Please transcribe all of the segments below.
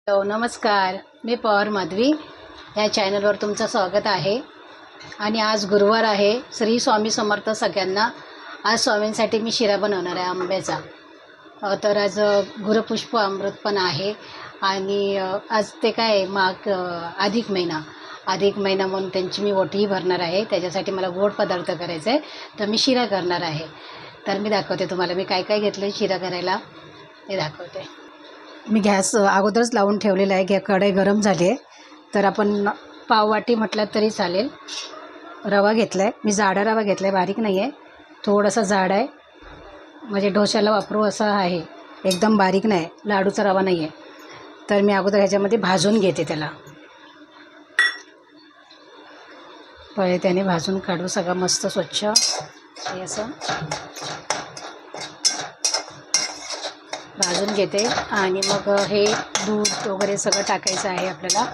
नमस्कार, मी पवार माधवी या चॅनलवर तुमचं स्वागत आहे. आणि आज गुरुवार आहे. श्री स्वामी समर्थ सगळ्यांना. आज स्वामींसाठी मी शिरा बनवणार आहे आंब्याचा. तर आज गुरुपुष्प अमृत पण आहे आणि आज ते काय अधिक महिना म्हणून त्यांची मी ओटीही भरणार आहे. त्याच्यासाठी मला गोड पदार्थ करायचा आहे, तर मी शिरा करणार आहे. तर मी दाखवते तुम्हाला मी काय काय घेतलं शिरा करायला, ते दाखवते. मी गॅस अगोदरच लावून ठेवलेला आहे. कढई गरम झाली आहे. तर आपण पाववाटी म्हटलं तरी चालेल. रवा घेतला आहे मी, जाडा रवा घेतला आहे, बारीक नाही आहे, थोडासा जाड आहे, म्हणजे डोश्याला वापरू असा आहे, एकदम बारीक नाही, लाडूचा रवा नाही आहे. तर मी अगोदर ह्याच्यामध्ये भाजून घेते. त्याला पहिले त्याने भाजून काढू सगळं मस्त स्वच्छ हे असं भाजून घेते. आणि मग हे दूध वगैरे सगळं टाकायचं आहे आपल्याला.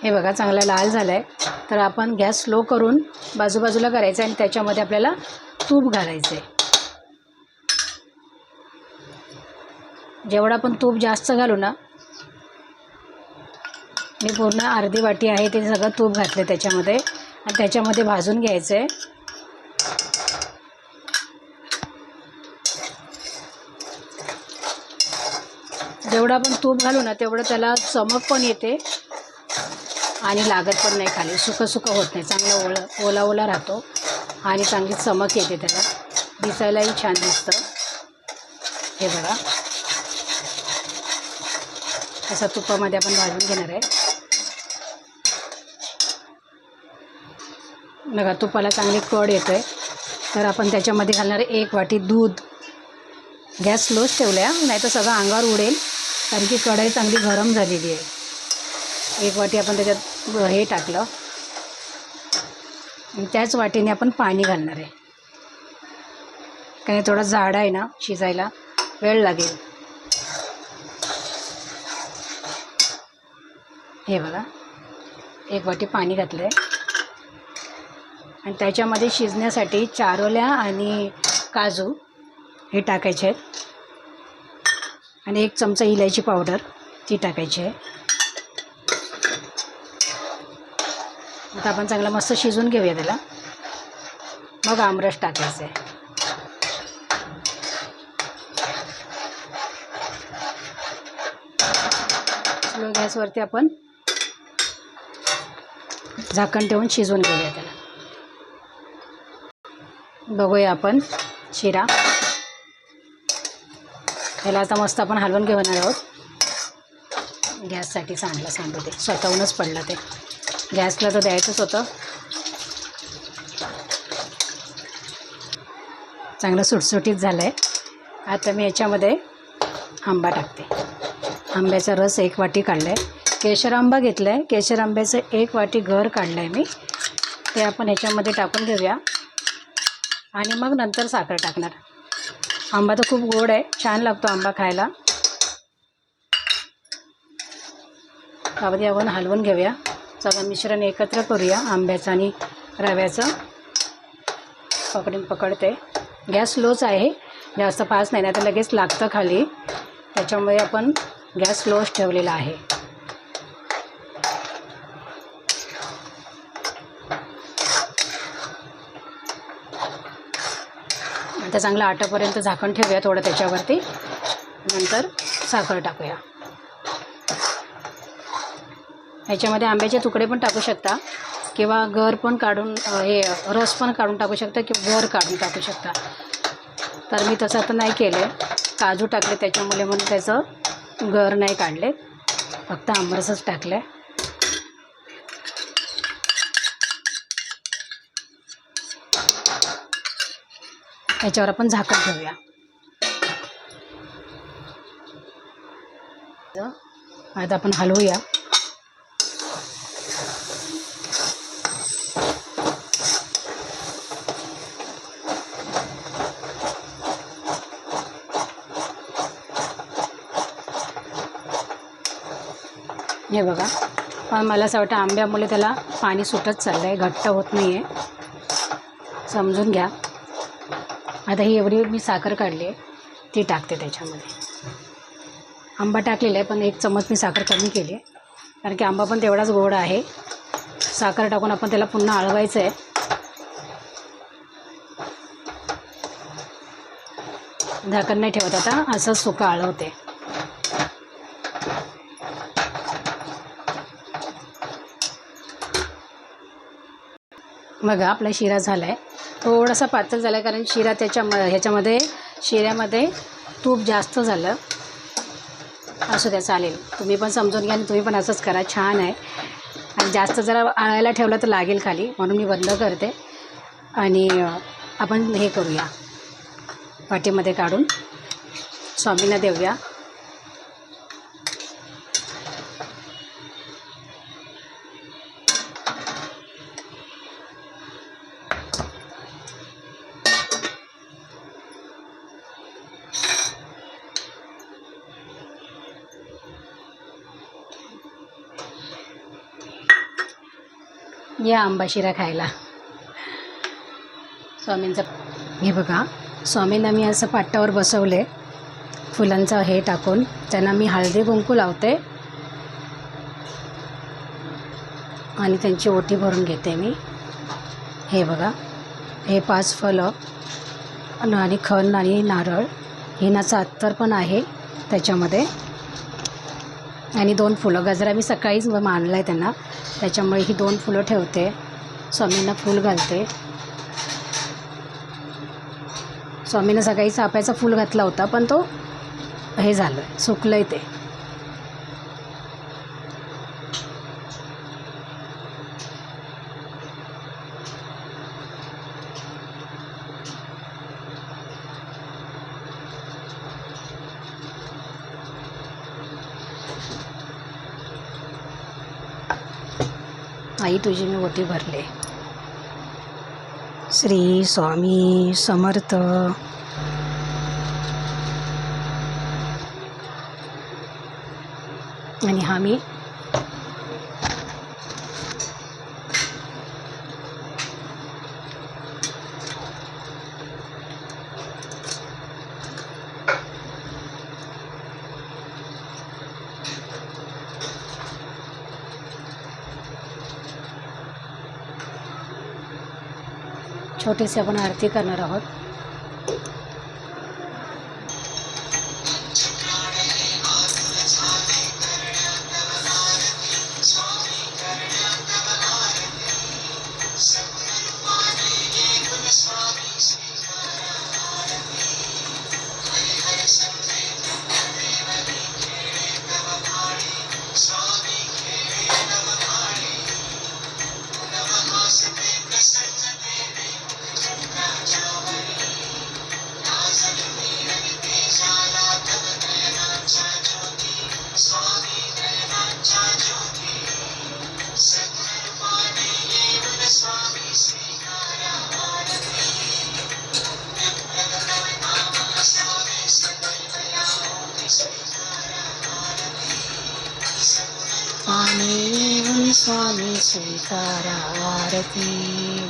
हे बघा चांगला लाल झाला आहे. तर आपण गॅस स्लो करून बाजूबाजूला करायचं आणि त्याच्यामध्ये आपल्याला तूप घालायचं आहे. जेवढं आपण तूप जास्त घालू ना, मी पूर्ण अर्धी वाटी आहे ते सगळं तूप घातलं त्याच्यामध्ये आणि त्याच्यामध्ये भाजून घ्यायचं आहे. जेवढं आपण तूप घालू ना तेवढं त्याला चमक पण येते आणि लागत पण नाही, खाली सुकं होत नाही, चांगला ओला ओला राहतो आणि चांगली चमक येते, त्याला दिसायलाही छान दिसतं. हे बघा असं तुपामध्ये आपण भाजून घेणार आहे. बघा तुपाला चांगली कड येतो आहे. तर आपण त्याच्यामध्ये घालणार 1 वाटी दूध. गॅस स्लोच ठेवला नाही तर सगळं अंगावर उडेल, कारण की कढई चांगली गरम झालेली आहे. 1 वाटी आपण त्याच्यात हे टाकलं आणि त्याच वाटीने आपण पाणी घालणार आहे, कारण थोडा जाडा आहे ना, शिजायला वेळ लागेल. हे बघा 1 वाटी पाणी घातलं आहे आणि त्याच्यामध्ये शिजण्यासाठी चारोल्या आणि काजू हे टाकायचे आहेत आणि 1 चमचा इलायची पावडर ती टाकायची आहे. आता आपण चांगला मस्त शिजून घेऊया त्याला. मग आमरस टाकायचं आहे. स्लो गॅसवरती आपण झाकण ठेवून शिजवून घेऊया त्याला. बघूया आपण शिरा. त्याला आता मस्त आपण हलवून घेणार आहोत. गॅससाठी सांडू ते, स्वतःहूनच पडलं ते. गॅसला तर द्यायचंच होतं. चांगलं सुटसुटीत झालं आहे. आता मी याच्यामध्ये आंबा टाकते. आंब्याचा रस 1 वाटी काढला आहे. केशर आंबा घेतला आहे. केशर आंब्याचं 1 वाटी गर काढलं आहे मी. ते आपण ह्याच्यामध्ये टाकून घेऊया आणि मग नंतर साखर टाकणार. आंबा तर खूप गोड आहे, छान लागतो आंबा खायला. त्यामध्ये आपण हलवून घेऊया. सगळं मिश्रण एकत्र करूया आंब्याचं आणि रव्याचं. पकडते. गॅस स्लोच आहे, जास्त फास्ट नाही, तर लगेच लागतं खाली. त्याच्यामुळे आपण गॅस स्लोच ठेवलेला आहे. आता चांगलं आटापर्यंत झाकण ठेवूया थोडं त्याच्यावरती. नंतर साखर टाकूया. ह्याच्यामध्ये आंब्याचे तुकडे पण टाकू शकता किंवा गर पण काढून हे रस पण काढून टाकू शकता किंवा गर काढून टाकू शकता. तर मी तसं आता नाही केलं आहे. काजू टाकले त्याच्यामुळे म्हणून त्याचं गर नाही काढले, फक्त आंबरसच टाकलं आहे. याच्यावर आपण झाकण ठेवूया. आता आपण हलवूया. हे बघा, पण मला असं वाटतं आंब्यामुळे त्याला पाणी सुटत चाललं आहे, घट्ट होत नाही आहे, समजून घ्या. आता ही एवढी मी साखर काढली आहे ती टाकते त्याच्यामध्ये. आंबा टाकलेला आहे पण 1 चम्मच मी साखर कमी केली आहे कारण की आंबा पण तेवढाच गोड आहे. साखर टाकून आपण त्याला पुन्हा हलवायचं आहे. झाकण नाही ठेवत आता, असंच सुकं हलवते. बघा आपला शिरा झाला आहे. थोडासा पातळ झाला आहे कारण शिरा ह्याच्यामध्ये शिऱ्यामध्ये तूप जास्त झालं. असू द्या, चालेल. तुम्ही पण समजून घ्या आणि तुम्ही पण असंच करा, छान आहे. आणि जास्त जरा आळायला ठेवलं तर लागेल खाली, म्हणून मी बंद करते. आणि आपण हे करूया, वाटीमध्ये काढून स्वामींना देऊया. या आंबा शिरा खायला स्वामींचं. हे बघा, स्वामींना मी असं पाटावर बसवले फुलांचं हे टाकून. त्यांना मी हळदी कुंकू लावते आणि त्यांची ओटी भरून घेते मी. हे बघा, हे 5 फळं आणि खण आणि नारळ, हिनाचं अत्तर पण आहे त्याच्यामध्ये, आणि 2 फुलं. गजरा मी सकाळीच मांडला आहे त्यांना, त्याच्यामुळे ही 2 फुलं ठेवते. स्वामींना फूल घालते. स्वामींना सकाळी चाफ्याचा फूल घातला होता पण तो हे झालं, सुकलं आहे ते. आई तुझी मी ओटी भरले. श्री स्वामी समर्थ. आणि हा मी छोटीशी आपण आरती करणार आहोत. स्वामी स्वामी स्वीकारा आरती,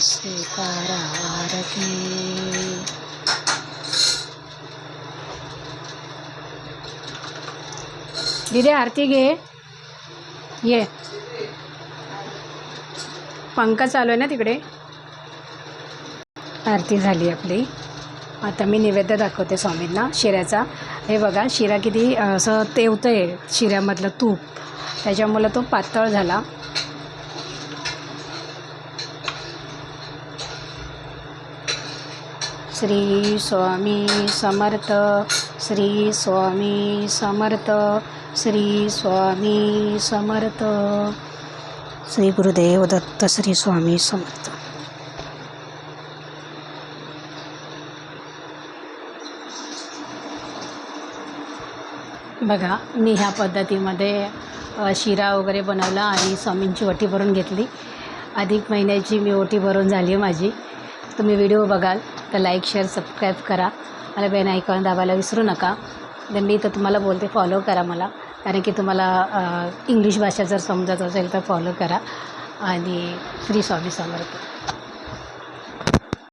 स्वीकारा आरती. दीदी आरती घे. ये, पंखा चालू आहे ना तिकडे. आरती झाली आपली. आता मी नैवेद्य दाखवते स्वामींना शिऱ्याचा. हे बघा, शिरा किती असं तेवतं आहे शिऱ्यामधलं तूप, त्याच्यामुळं तो पातळ झाला. श्री स्वामी समर्थ, श्री स्वामी समर्थ, श्री स्वामी समर्थ. श्री गुरुदेव दत्त, श्री स्वामी समर्थ. बघा, मी ह्या पद्धतीमध्ये शिरा वगैरे बनवला आणि स्वामींची ओटी भरून घेतली. अधिक महिन्याची मी ओटी भरून झाली आहे माझी. तुम्ही व्हिडिओ बघाल तर लाईक शेअर सबस्क्राईब करा. मला बेल आयकॉन दाबायला विसरू नका. तर मी तर तुम्हाला बोलते फॉलो करा मला, कारण की तुम्हाला इंग्लिश भाषा जर समजत असेल तर फॉलो करा. आणि श्री स्वामी समर्थ.